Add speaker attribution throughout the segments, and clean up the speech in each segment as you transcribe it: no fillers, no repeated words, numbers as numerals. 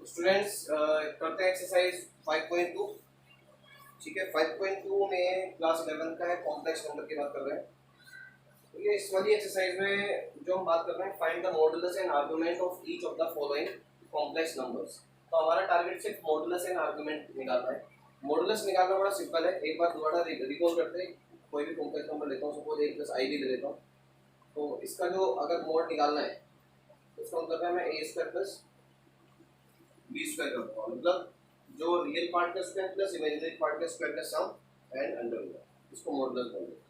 Speaker 1: Students करते हैं exercise 5.2। ठीक है, 5.2 में क्लास 11 का है, कॉम्प्लेक्स नंबर की बात कर रहे हैं। तो ये इस वाली एक्सरसाइज में जो हम बात कर रहे हैं, find the modulus and argument of each of the following complex numbers. तो हमारा टारगेट सिर्फ मॉडुलस एंड आर्गुमेंट निकालना है। मॉडुलस निकालना बड़ा सिंपल है, एक बार दोबारा रिकॉल करते हैं। कोई भी कॉम्प्लेक्स नंबर लेता हूँ, सपोज a प्लस आई भी ले लेता हूँ। तो इसका जो अगर मोड निकालना है, इसका मतलब है मैं ए स्क्वायर प्लस बी स्क्वायर करता हूँ, मतलब जो रियल पार्ट का स्क्वायर प्लस इमेजिनरी पार्ट का स्क्वायर का सम एंड अंडर रूट, इसको मॉडुलस बोलते हैं।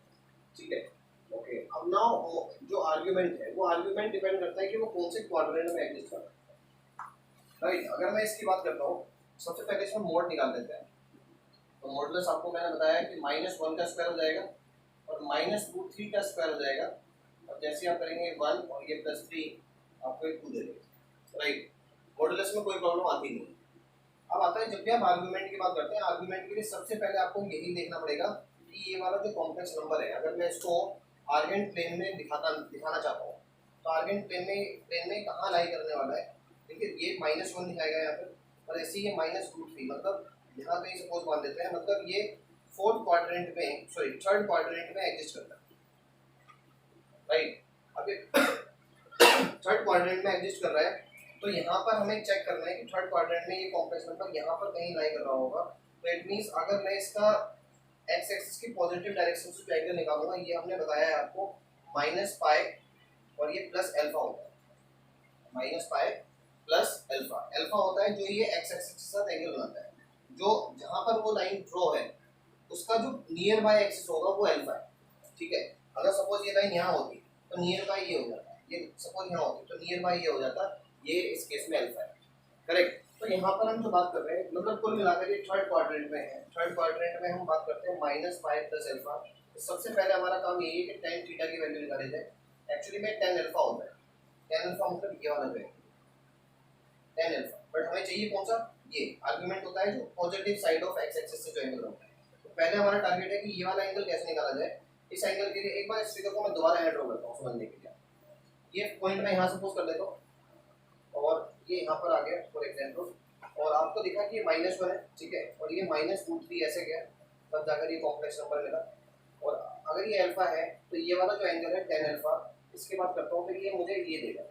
Speaker 1: ठीक है, ओके। अब नाउ जो आर्गुमेंट है, वो आर्गुमेंट डिपेंड करता है कि वो कौन से क्वाड्रेंट में एग्जिस्ट कर रहा है। राइट, अगर मैं इसकी बात करता हूँ, सबसे पहले इसमें मोड निकाल देते हैं। तो मॉडुलस आपको मैंने बताया कि -1 का स्क्वायर हो जाएगा और -√3 का स्क्वायर हो जाएगा। और जैसे आप करेंगे 1 और ये +3 आपको एक 2 दे देगा। राइट, मॉडुलस में कोई प्रॉब्लम आती नहीं। अब आता है जब भी आप आर्गुमेंट की बात करते हैं, आर्गुमेंट के लिए सबसे पहले आपको यही देखना पड़ेगा कि ये वाला जो कॉम्प्लेक्स नंबर है, अगर मैं इसको आर्गेंट प्लेन में दिखाना चाहता हूँ, तो आर्गेंट प्लेन में कहाँ लाई करने वाला है। देखिए, ये -1 दिखाएगा यहाँ पर, और ऐसे ये -√3, मतलब यहाँ पे सपोज मान देते हैं, मतलब ये थर्ड क्वाड्रेंट में एग्जिस्ट करता है। राइट, अब ये थर्ड क्वाड्रेंट में एग्जिस्ट कर रहा है, तो यहाँ पर हमें चेक करना है कि थर्ड क्वाड्रेंट में ये कॉम्प्लेक्स नंबर यहाँ पर कहीं लाई कर रहा होगा। तो इट मींस अगर मैं इसका एक्स एक्सिस की पॉजिटिव डायरेक्शन से एंगल निकालूंगा, ये हमने बताया है आपको -पाई और ये प्लस अल्फा होता है। -पाई प्लस अल्फा, अल्फा होता है जो ये एक्स एक्सिस के साथ एंगल बनाता है। जो जहाँ पर वो लाइन ड्रॉ है, उसका जो नियर बाय एक्सिस होगा वो अल्फा है। ठीक है, अगर सपोज ये लाइन यहाँ होती तो नियर बाय ये हो जाता है, ये सपोज यहाँ होती तो नियर बाय ये हो जाता, ये इस केस में अल्फा है। करेक्ट। तो यहाँ पर हम जो बात कर रहे हैं, मतलब कुल मिलाकर ये थर्ड क्वाड्रेंट में है। थर्ड क्वाड्रेंट में हम बात करते हैं -पाई प्लस अल्फा। तो सबसे पहले हमारा काम यही है कि tan थीटा की वैल्यू निकाली जाए। एक्चुअली में tan अल्फा होता है, tan अल्फा मतलब ये वाला जो है tan अल्फा, बट हमें चाहिए कौन सा, ये आर्गुमेंट होता है जो positive side of x axis से जो एंगल होता है। तो पहले हमारा टारगेट है कि ये वाला एंगल कैसे निकाला जाए। इस एंगल के लिए एक बार इस फिगर को मैं दोबारा यहाँ ड्रॉ करता हूँ समझने के लिए। ये पॉइंट मैं यहाँ सपोज कर लेता हूँ और ये यहाँ पर आ गया फॉर एग्जाम्पल, और आपको दिखा कि ये -1 है। ठीक है, और ये -√3 ऐसे गया, तब जाकर ये कॉम्प्लेक्स नंबर मिला। और अगर ये अल्फा है तो ये वाला जो एंगल है tan अल्फा, इसके बाद करता हूँ, फिर ये मुझे ये देगा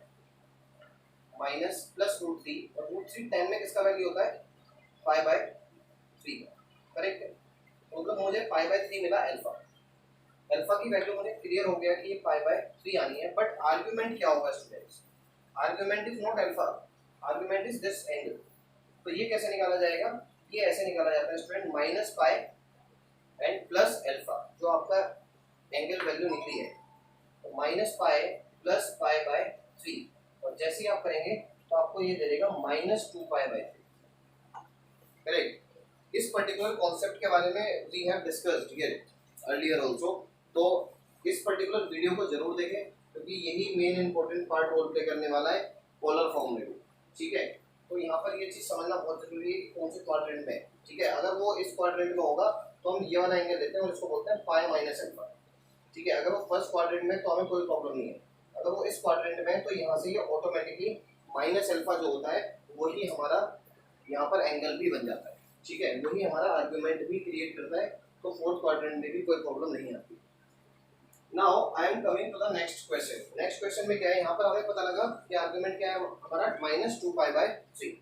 Speaker 1: -+√3, और √3 tan में किसका वैल्यू होता है, π/3 का। करेक्ट है, मतलब मुझे π/3 मिला अल्फा। अल्फा की वैल्यू मुझे क्लियर हो गया कि ये π/3 आनी है। बट आर्गुमेंट क्या होगा students, argument is not alpha, argument is this angle. तो ये कैसे निकाला जाएगा, ये ऐसे निकाला जाता है student, -pi and plus alpha, जो आपका एंगल वैल्यू निकली है, तो -पाई प्लस π/3, और जैसे ही आप करेंगे तो आपको ये दे देगा -2π/3। करेक्ट। इस पर्टिकुलर कॉन्सेप्ट के बारे में we have discussed here earlier also, तो इस पर्टिकुलर वीडियो को जरूर देखें, क्योंकि यही main important part role play करने वाला है पोलर फॉर्म में भी। ठीक है, तो यहाँ पर ये चीज़ समझना बहुत जरूरी है कि कौन से क्वाड्रेंट में है। ठीक है, अगर वो इस क्वाड्रेंट में होगा तो हम ये वाला एंगल लेते हैं और इसको बोलते हैं π-अल्फा। ठीक है, अगर वो फर्स्ट क्वाड्रेंट में तो हमें कोई प्रॉब्लम नहीं है। अगर वो इस क्वाड्रेंट में है तो यहाँ से ये ऑटोमेटिकली -अल्फा जो होता है वही हमारा यहाँ पर एंगल भी बन जाता है। ठीक है, वही हमारा आर्गुमेंट भी क्रिएट करता है, तो फोर्थ क्वाड्रेंट में भी कोई प्रॉब्लम नहीं आती। Now I am coming to the next question. Next question में क्या है, यहाँ पर हमें पता लगा कि आर्गुमेंट क्या है हमारा, -2π/3।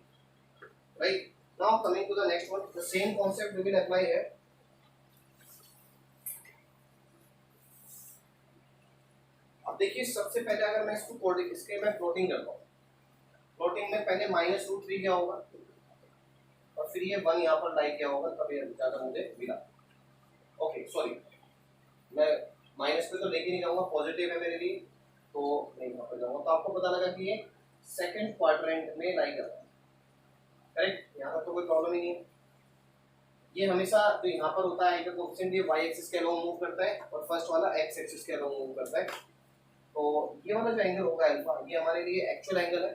Speaker 1: Right, now coming to the next one, the same concept we will apply है। अब देखिए, सबसे पहले अगर मैं इसको कोडिंग, इसके मैं प्लॉटिंग करता हूँ, प्लॉटिंग में पहले -√3 क्या होगा और फिर ये 1 यहाँ पर लाई क्या होगा, तब ये ज़्यादा मुझे मिला। ओके सॉरी, मैं माइनस पे तो लेके नहीं जाऊंगा, पॉजिटिव है मेरे लिए तो नहीं यहाँ पर जाऊंगा। तो आपको पता लगा कि ये सेकंड क्वाड्रेंट में लाई कर रहा है। करेक्ट, यहाँ पर तो कोई प्रॉब्लम ही नहीं है। ये हमेशा जो यहाँ पर होता है, कोएफिशिएंट ये y एक्सिस के अलोंग मूव करता है और फर्स्ट वाला x एक्सिस के अलोंग मूव करता है। तो ये वाला जो एंगल होगा अल्फा, ये हमारे लिए एक्चुअल एंगल है।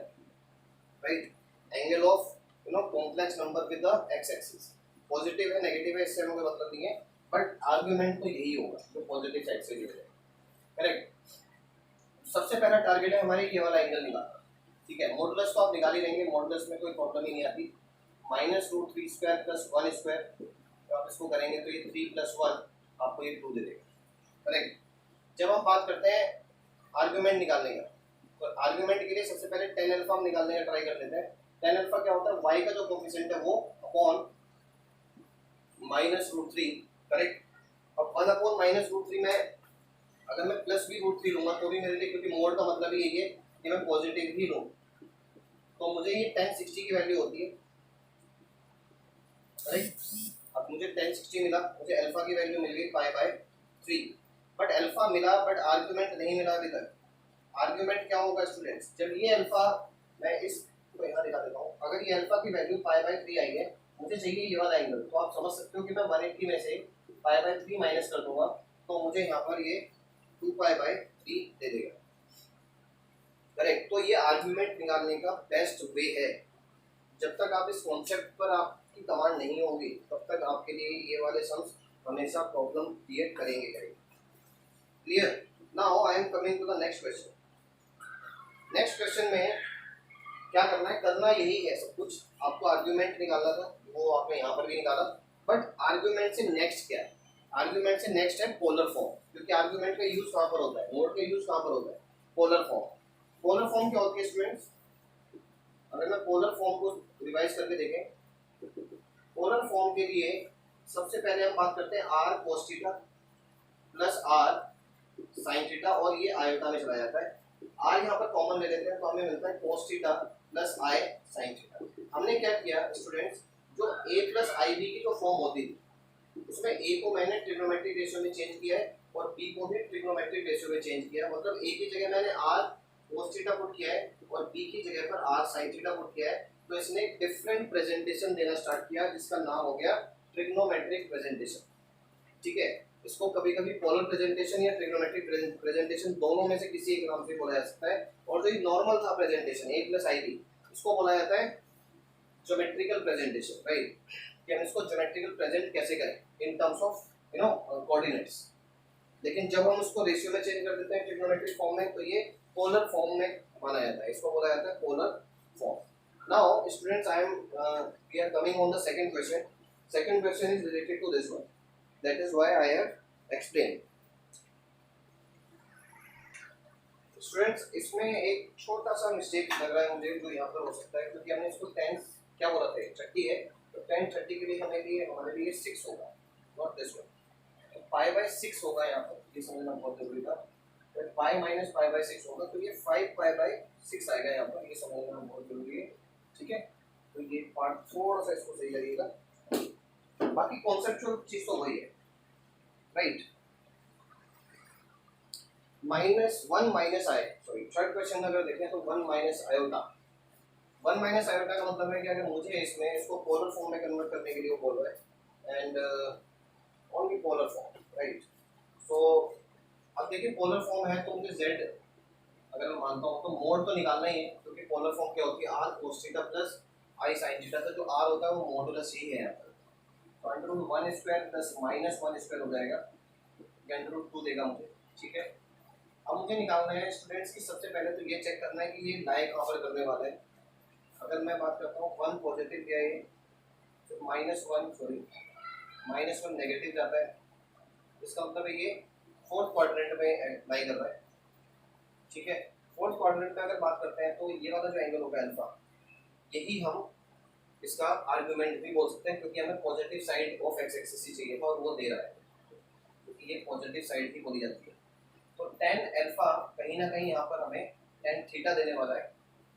Speaker 1: Right, angle of complex number with the x axis. Positive है नेगेटिव है इससे हमें कोई मतलब नहीं है, बट आर्गुमेंट तो यही होगा जो पॉजिटिव साइड से जुड़े। करेक्ट, सबसे पहला टारगेट है हमारे ये वाला एंगल निकालना। ठीक है, मॉडुलस तो आप निकाल ही लेंगे, मॉडुलस में कोई प्रॉब्लम ही नहीं आती। -√3² प्लस 1 स्क्वायर, तो आप इसको करेंगे तो ये 3 + 1 आपको ये 2 दे देगा, करेक्ट। जब हम बात करते हैं आर्गुमेंट निकालने का, तो आर्गुमेंट के लिए सबसे पहले tan अल्फा हम निकालने का ट्राई कर लेते हैं। tan अल्फा क्या होता है, y का जो कोफिशिएंट है वो अपॉन -√3, करेक्ट। अब 1/-√3 में अगर मैं प्लस भी √3 लूंगा तो भी मेरे लिए, क्योंकि मोड का मतलब ही यही है कि मैं पॉजिटिव ही लूं, तो मुझे ये tan 60 की वैल्यू होती है, राइट। अब मुझे tan 60 मिला, मुझे अल्फा की वैल्यू मिल गई π/3, बट अल्फा मिला बट आर्गुमेंट नहीं मिला अभी तक। आर्गुमेंट क्या होगा स्टूडेंट्स, जब ये अल्फा, मैं इस को यहाँ दिखा देता हूँ, अगर ये अल्फा की वैल्यू π/3 आई है, मुझे चाहिए ये वाला एंगल, तो आप समझ सकते हो कि मैं 180 में से π/3 माइनस कर दूंगा, तो मुझे यहाँ पर ये 2π/3 दे देगा, करेक्ट। तो ये आर्गुमेंट निकालने का बेस्ट वे है। जब तक आप इस कॉन्सेप्ट पर आपकी कमांड नहीं होगी तब तक आपके लिए ये वाले सम्स हमेशा प्रॉब्लम क्रिएट करेंगे। Clear? Now I am coming to the next question. Next question में क्या करना है, करना यही है सब कुछ, आपको आर्गुमेंट निकालना था, वो आपने यहाँ पर भी निकाला, बट आर्गुमेंट से नेक्स्ट क्या है, आर्गुमेंट से नेक्स्ट है पोलर फॉर्म, क्योंकि आर्गुमेंट का यूज कहाँ पर होता है, मोड का यूज कहाँ पर होता है, पोलर फॉर्म। पोलर फॉर्म क्या होती है स्टूडेंट्स, अगर मैं पोलर फॉर्म को रिवाइज करके देखें, पोलर फॉर्म के लिए सबसे पहले हम बात करते हैं r cos theta plus r sin theta, और ये आयोटा में चला जाता है। r यहाँ पर कॉमन ले लेते हैं तो हमें मिलता है cos theta plus i sin theta. हमने क्या किया स्टूडेंट्स, जो a प्लस i b की जो फॉर्म होती थी उसमें a को मैंने ट्रिग्नोमेट्रिक रेशियो में चेंज किया है और b को भी ट्रिग्नोमेट्रिक रेशियो में चेंज किया है, मतलब a की जगह मैंने r cos थीटा पुट किया है और b की जगह पर r sin थीटा पुट किया है, तो इसने एक डिफरेंट प्रेजेंटेशन देना स्टार्ट किया जिसका नाम हो गया ट्रिग्नोमेट्रिक प्रेजेंटेशन। ठीक है, इसको कभी कभी पोलर प्रेजेंटेशन या ट्रिग्नोमेट्रिक प्रेजेंटेशन दोनों में से किसी एक नाम से बोला जा सकता है, और जो नॉर्मल था presentation a plus i b, इसको बोला जाता है ज्योमेट्रिकल प्रेजेंटेशन, राइट, कि हम इसको ज्योमेट्रिकल प्रेजेंट कैसे करें इन टर्म्स ऑफ कोऑर्डिनेट्स। लेकिन जब हम उसको रेशियो में चेंज कर देते हैं ट्रिग्नोमेट्रिक फॉर्म में, तो ये पोलर फॉर्म में माना जाता है, इसको बोला जाता है polar form. Now students, we are coming on the second question. Second question is related to this one. That is why I have explained. Students, इसमें एक छोटा सा मिस्टेक लग रहा है मुझे, जो यहाँ पर हो सकता है, क्योंकि हमने इसको 10 क्या बोला था, 30 है, तो 10 30 के लिए हमारे लिए 6 होगा, not this one. तो π/6 होगा यहाँ पर, ये समझना बहुत जरूरी था। तो पाई माइनस π/6 होगा, तो ये 5π/6 आएगा यहाँ पर, ये समझना बहुत जरूरी है। ठीक है, तो ये पार्ट थोड़ा सा इसको सही लगेगा, बाकी कॉन्सेप्चुअल चीज तो वही है, राइट। -1 माइनस आई, सॉरी थर्ड क्वेश्चन अगर देखें तो 1 माइनस आयोटा। 1 माइनस आयोटा का मतलब है कि अगर मुझे इसमें इसको पोलर फॉर्म में कन्वर्ट करने के लिए वो बोल रहा है, and only polar form, right. So अब देखिए पोलर फॉर्म है तो मुझे z अगर मैं मानता हूँ तो मोड तो निकालना ही है, क्योंकि पोलर फॉर्म क्या होती है, r cos theta plus i sin theta, तो जो r होता है वो मॉडुलस ही है यहाँ पर, तो √1² प्लस -1² हो जाएगा, √2 देगा मुझे। ठीक है, अब मुझे निकालना है स्टूडेंट्स की, सबसे पहले तो ये चेक करना है कि ये लाई कहाँ पर करने वाला है। अगर मैं बात करता हूँ 1 पॉजिटिव क्या है, तो -1 नेगेटिव जाता है, इसका मतलब है ये फोर्थ क्वाड्रेंट में लाई कर रहा है। ठीक है, फोर्थ क्वाड्रेंट में अगर बात करते हैं तो ये वाला जो एंगल होगा अल्फा, यही हम इसका आर्गुमेंट भी बोल सकते हैं, क्योंकि हमें positive side of x axis ही चाहिए था और वो दे रहा है, क्योंकि ये पॉजिटिव साइड ही बोली जाती है। तो tan अल्फा कहीं ना कहीं यहाँ पर हमें tan थीटा देने वाला है,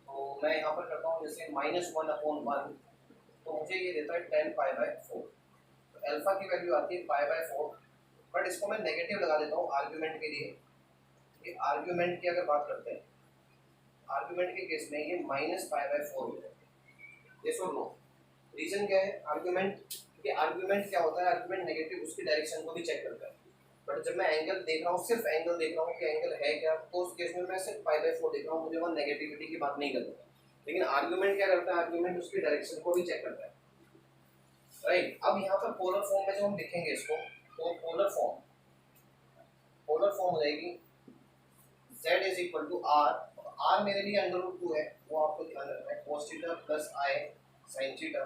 Speaker 1: तो मैं यहाँ पर करता हूँ जैसे -1/1, तो मुझे ये देता है tan π/4, तो अल्फा की वैल्यू आती है π/4, बट इसको मैं नेगेटिव लगा देता हूँ आर्गुमेंट के लिए। आर्गुमेंट की अगर बात करते हैं, आर्गुमेंट के केस में ये -π/4 हो जाएगा, ये सुन लो। रीजन क्या है, आर्गुमेंट, क्योंकि आर्गुमेंट क्या होता है, आर्गुमेंट नेगेटिव उसकी डायरेक्शन को भी चेक करता है, बट जब मैं एंगल देख रहा हूँ, सिर्फ एंगल देख रहा हूँ कि एंगल है क्या, तो उस केस में मैं सिर्फ π/4 देख रहा हूँ, मुझे वहाँ नेगेटिविटी की बात नहीं करता। लेकिन आर्गुमेंट क्या करता है, आर्गुमेंट उसकी डायरेक्शन को भी चेक करता है, राइट। अब यहाँ पर पोलर फॉर्म में जब हम देखेंगे इसको, तो पोलर फॉर्म हो जाएगी z = r आर मेरे लिए अंडर रूट 2 है, वो आपको ध्यान रखना है, cos theta plus i sine theta.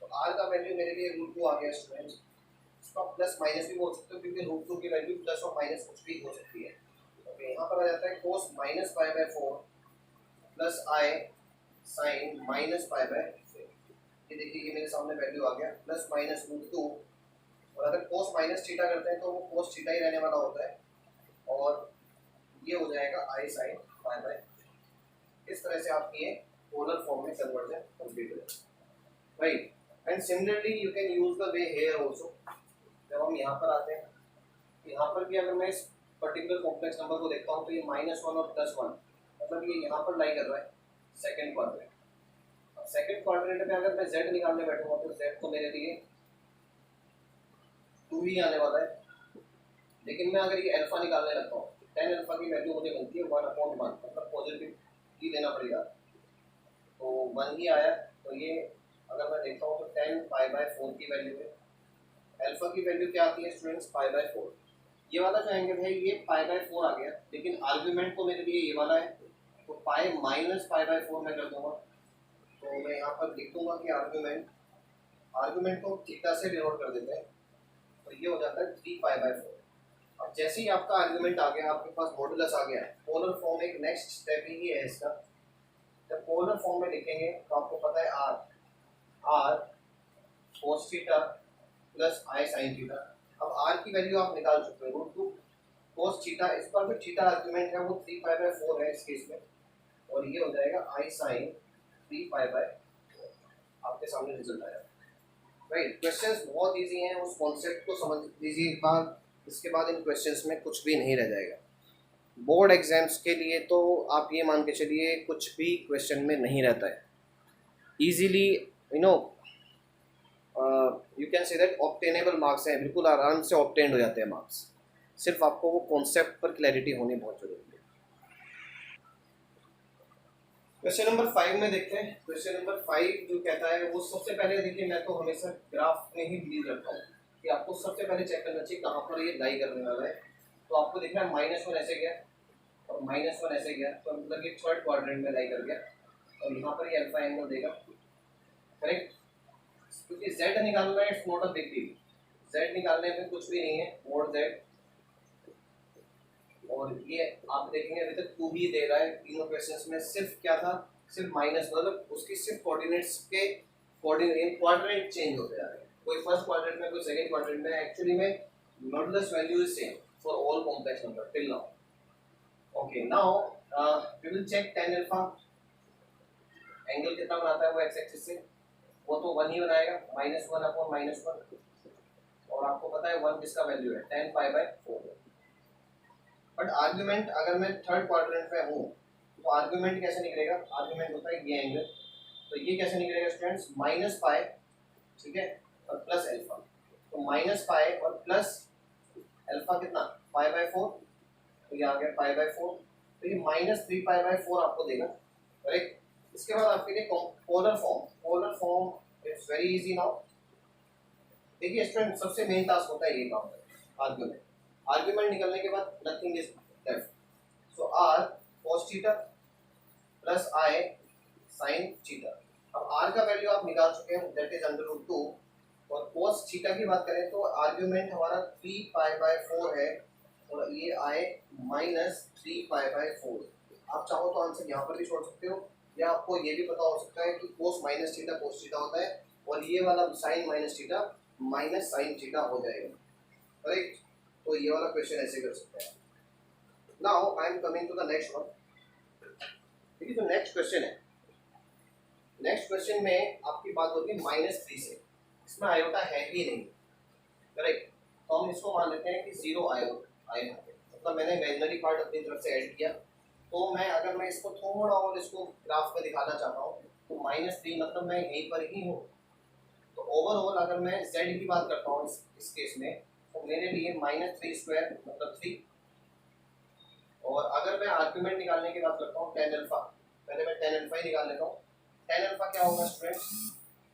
Speaker 1: तो आर का वैल्यू मेरे लिए रूट 2 आ गया स्टूडेंट्स। इसको आप प्लस माइनस भी बोल सकते हो क्योंकि रूट 2 की वैल्यू प्लस और माइनस कुछ भी हो सकती है। तो यहाँ पर आ जाता है cos minus pi by 4 plus i sine minus pi by 4। ये देखिए ये मेरे सामने वैल्यू आ गया प्लस माइनस रूट 2। और अगर cos माइनस थीटा करते हैं तो वो cos थीटा ही रहने वाला होता है और ये हो जाएगा आई साइन पाई बाय। इस तरह से आपकी ये पोलर फॉर्म में कन्वर्जन कंप्लीट हो जाएगा, right. And similarly you can use the way here also. जब हम यहाँ पर आते हैं, यहाँ पर भी अगर मैं इस पर्टिकुलर कॉम्प्लेक्स नंबर को देखता हूँ तो ये -1 और +1, मतलब ये यहाँ पर लाई कर रहा है सेकंड क्वाड्रेंट। अब सेकंड क्वाड्रेंट में अगर मैं z निकालने बैठूंगा तो z तो मेरे लिए 2 ही आने वाला है, लेकिन मैं अगर ये अल्फा निकालने लगता हूँ, tan अल्फा की वैल्यू मुझे बनती है 1/1, मतलब पॉजिटिव ही लेना पड़ेगा, तो 1 ही आया। तो ये अगर मैं देखता हूँ तो tan पाई बाय 4 की वैल्यू है। अल्फा की वैल्यू क्या आती है स्टूडेंट्स, पाई बाय 4। ये वाला जो एंगल है ये पाई बाय 4 आ गया, लेकिन आर्ग्यूमेंट तो मेरे लिए ये वाला है, तो पाई माइनस पाई बाय 4 मैं कर दूंगा। तो मैं यहाँ पर लिख दूंगा कि आर्ग्यूमेंट को थीटा से डिनोट कर देते हैं, तो ये हो जाता है 3 पाई बाय 4। अब जैसे ही आपका आर्ग्यूमेंट आ गया, आपके पास मॉडुलस आ गया, पोलर फॉर्म एक नेक्स्ट स्टेप ही है इसका। जब पोलर फॉर्म में लिखेंगे तो आपको पता है r cos theta plus i sine theta. अब आर की वैल्यू आप निकाल चुके हो रूट 2 cos थीटा, इस पर भी थीटा आर्ग्यूमेंट है वो 3 पाई बाय 4 है इस केस में, और ये हो जाएगा आई साइन 3 पाई बाय 4। आपके सामने रिजल्ट आया, राइट। क्वेश्चंस बहुत इजी हैं, उस कॉन्सेप्ट को समझ लीजिए एक बार, इसके बाद इन क्वेश्चंस में कुछ भी नहीं रह जाएगा। बोर्ड एग्जाम्स के लिए तो आप ये मान के चलिए कुछ भी क्वेश्चन में नहीं रहता है, easily you know you can say that obtainable marks हैं, बिल्कुल आराम से ऑब्टेन हो जाते हैं मार्क्स। सिर्फ आपको वो कॉन्सेप्ट पर क्लैरिटी होनी बहुत जरूरी है। क्वेश्चन नंबर 5 में देखते हैं। क्वेश्चन नंबर 5 जो कहता है वो सबसे पहले देखिए, मैं तो हमेशा ग्राफ में ही बिलीव रखता हूँ कि आपको सबसे पहले चेक करना चाहिए कहाँ पर ये लाई करने वाला है। तो आपको देखना है -1 ऐसे गया और -1 ऐसे गया, तो मतलब ये थर्ड क्वाड्रेंट में लाई कर गया, और यहाँ पर ये अल्फा एंगल देगा, करेक्ट। क्योंकि z निकालना है, it's not a big deal, z निकालने में कुछ भी नहीं है, मोड z, और ये आप देखेंगे अभी तक 2 ही दे रहा है तीनों क्वेश्चंस में। सिर्फ क्या था, सिर्फ माइनस, मतलब उसकी सिर्फ कोऑर्डिनेट्स के क्वाड्रेंट चेंज होते जा रहे हैं, कोई फर्स्ट क्वाड्रेंट में कोई सेकंड क्वाड्रेंट में। एक्चुअली में modulus value is same for all complex number till now. Okay, now we will check tan alpha angle कितना बनाता है वो एक्स एक्सिस से, वो तो 1 ही बनाएगा, -1/-1, और आपको पता है 1 किसका वैल्यू है, tan pi by 4। But argument अगर मैं थर्ड क्वाड्रेंट में हूँ तो आर्गुमेंट कैसे निकलेगा, आर्गुमेंट होता है ये एंगल, तो ये कैसे निकलेगा स्टूडेंट्स, -पाई, ठीक है, और प्लस अल्फा। तो -पाई और प्लस अल्फा कितना, पाई बाय 4, तो ये आ गया पाई बाय 4, तो ये -3 पाई बाय 4 आपको देगा, करेक्ट। इसके बाद आपके लिए polar form it's very easy now. देखिए स्टूडेंट, सबसे मेन टास्क होता है ये काम, आर्गुमेंट निकलने के बाद nothing is left, so r cos theta plus i sine theta. अब आर का वैल्यू आप निकाल चुके हैं, दैट इज √2, और cos थीटा की बात करें तो आर्गुमेंट हमारा 3 पाई बाय 4 है, और ये आए -3 पाई बाय 4। आप चाहो तो आंसर यहाँ पर भी छोड़ सकते हो, या आपको ये भी पता हो सकता है कि cos minus theta cos theta होता है, और ये वाला sine minus theta minus sine theta हो जाएगा, राइट। तो ये वाला क्वेश्चन ऐसे कर सकते हैं। Now I am coming to the next one. देखिए जो नेक्स्ट क्वेश्चन है, नेक्स्ट क्वेश्चन में आपकी बात होती है -3 से, इसमें आयोटा है ही नहीं, करेक्ट। तो हम इसको मान लेते हैं कि 0 आया, मतलब मैंने इमेजिनरी पार्ट अपनी तरफ से ऐड किया। तो मैं अगर मैं इसको थोड़ा और इसको ग्राफ में दिखाना चाहता हूँ तो -3 मतलब मैं यहीं पर ही हूँ। तो ओवरऑल अगर मैं z की बात करता हूँ इस केस में, तो मेरे लिए -3² मतलब 3, और अगर मैं आर्गुमेंट निकालने की बात करता हूँ tan अल्फा, पहले मैं tan अल्फा ही निकाल लेता हूँ। tan अल्फा क्या होगा स्टूडेंट्स,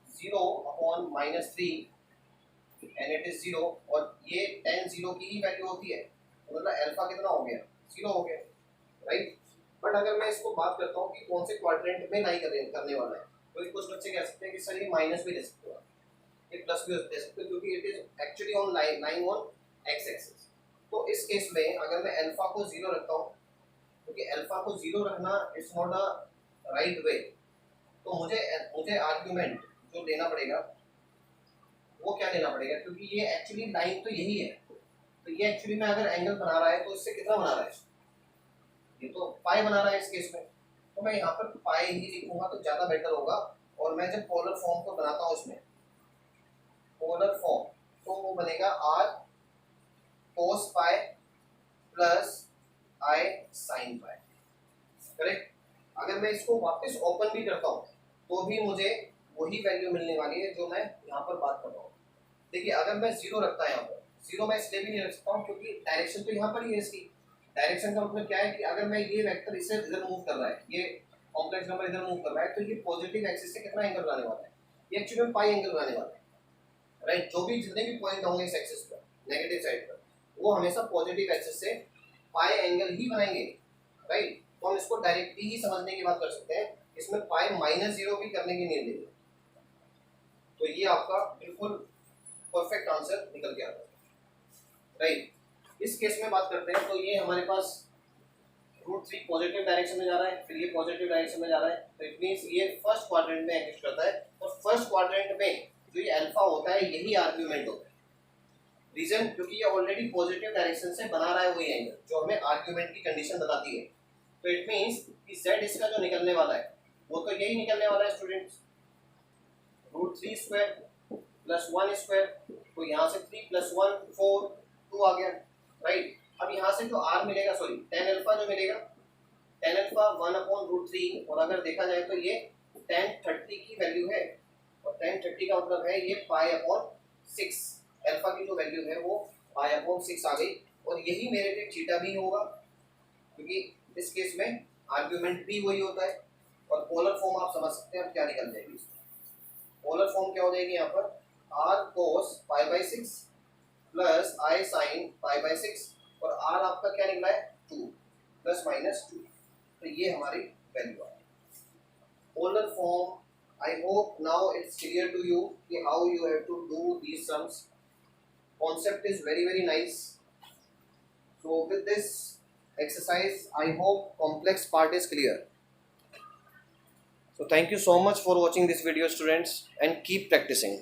Speaker 1: 0/-3 एंड इट इज 0, और ये tan 0 की ही वैल्यू होती है, तो मतलब अल्फा कितना हो गया, 0 हो गया, राइट। बट अगर मैं इसको बात करता हूँ कि कौन से क्वाड्रेंट में लाई करने वाला है, तो कुछ बच्चे कह सकते हैं कि सर ये माइनस भी दे सकते हो, ये प्लस भी दे सकते हो, क्योंकि it is actually on line on x axis. तो इस केस में अगर मैं अल्फा को जीरो रखता हूँ, क्योंकि अल्फा को जीरो रखना it's not a right way, तो मुझे मुझे आर्ग्यूमेंट जो लेना पड़ेगा वो क्या लेना पड़ेगा, क्योंकि ये एक्चुअली लाइन तो यही है, तो ये एक्चुअली में अगर एंगल बना रहा है तो इससे कितना बना रहा है, ये तो पाई बना रहा है इस केस में, तो मैं यहाँ पर पाई ही लिखूंगा तो ज़्यादा बेटर होगा। और मैं जब पोलर फॉर्म को बनाता हूँ इसमें पोलर फॉर्म, तो वो बनेगा r cos pi plus i sine pi, correct. अगर मैं इसको वापस ओपन भी करता हूँ तो भी मुझे वही वैल्यू मिलने वाली है जो मैं यहाँ पर बात कर रहा हूँ। देखिए अगर मैं जीरो रखता है यहाँ पर, जीरो मैं इसलिए भी नहीं रख सकता हूँ क्योंकि डायरेक्शन तो यहाँ पर ही है इसकी। डायरेक्शन का मतलब क्या है कि अगर मैं ये वेक्टर इसे इधर मूव कर रहा है, ये कॉम्प्लेक्स नंबर इधर मूव कर रहा है, तो ये पॉजिटिव एक्सिस से कितना एंगल बनाने वाला है, ये एक्चुअली में पाई एंगल बनाने वाला है, राइट। जो भी जितने भी पॉइंट होंगे इस एक्सिस पर नेगेटिव साइड पर, वो हमेशा पॉजिटिव एक्सिस से पाई एंगल ही बनाएंगे, राइट। तो हम इसको डायरेक्टली ही समझने की बात कर सकते हैं, इसमें पाई माइनस जीरो भी करने की नहीं देंगे। तो ये आपका बिल्कुल परफेक्ट आंसर निकल के आता है, राइट। इस केस में बात करते हैं तो ये हमारे पास √3 पॉजिटिव डायरेक्शन में जा रहा है, फिर ये पॉजिटिव डायरेक्शन में जा रहा है, तो इट मींस ये फर्स्ट क्वाड्रेंट में एग्जिस्ट करता है। और फर्स्ट क्वाड्रेंट में जो ये अल्फा होता है यही आर्ग्यूमेंट होता है। रीजन क्योंकि ये ऑलरेडी पॉजिटिव डायरेक्शन से बना रहा है वही एंगल जो हमें आर्ग्यूमेंट की कंडीशन बताती है। तो इट मींस कि z इसका जो निकलने वाला है वो तो यही निकलने वाला है स्टूडेंट्स, √3 स्क्वायर प्लस 1 स्क्वायर, तो यहाँ से 3 + 1 4 2 आ गया, राइट। अब यहाँ से जो r मिलेगा, सॉरी tan अल्फा जो मिलेगा, tan अल्फा 1/√3, और अगर देखा जाए तो ये tan 30 की वैल्यू है, और tan 30 का मतलब है ये π/6, अल्फा की जो वैल्यू है वो π/6 आ गई, और यही मेरे लिए थीटा भी होगा, क्योंकि इस केस में आर्ग्यूमेंट भी वही होता है। और पोलर फॉर्म आप समझ सकते हैं अब क्या निकल जाएगी, पोलर फॉर्म क्या हो जाएगी यहाँ पर, r cos π/6 plus i sin π/6, और r आपका क्या निकला है 2 ±2, तो ये हमारी वैल्यू है polar form. I hope now it's clear to you कि how you have to do these sums. Concept is very nice. So with this exercise, I hope complex part is clear. So thank you so much for watching this video, students, and keep practicing.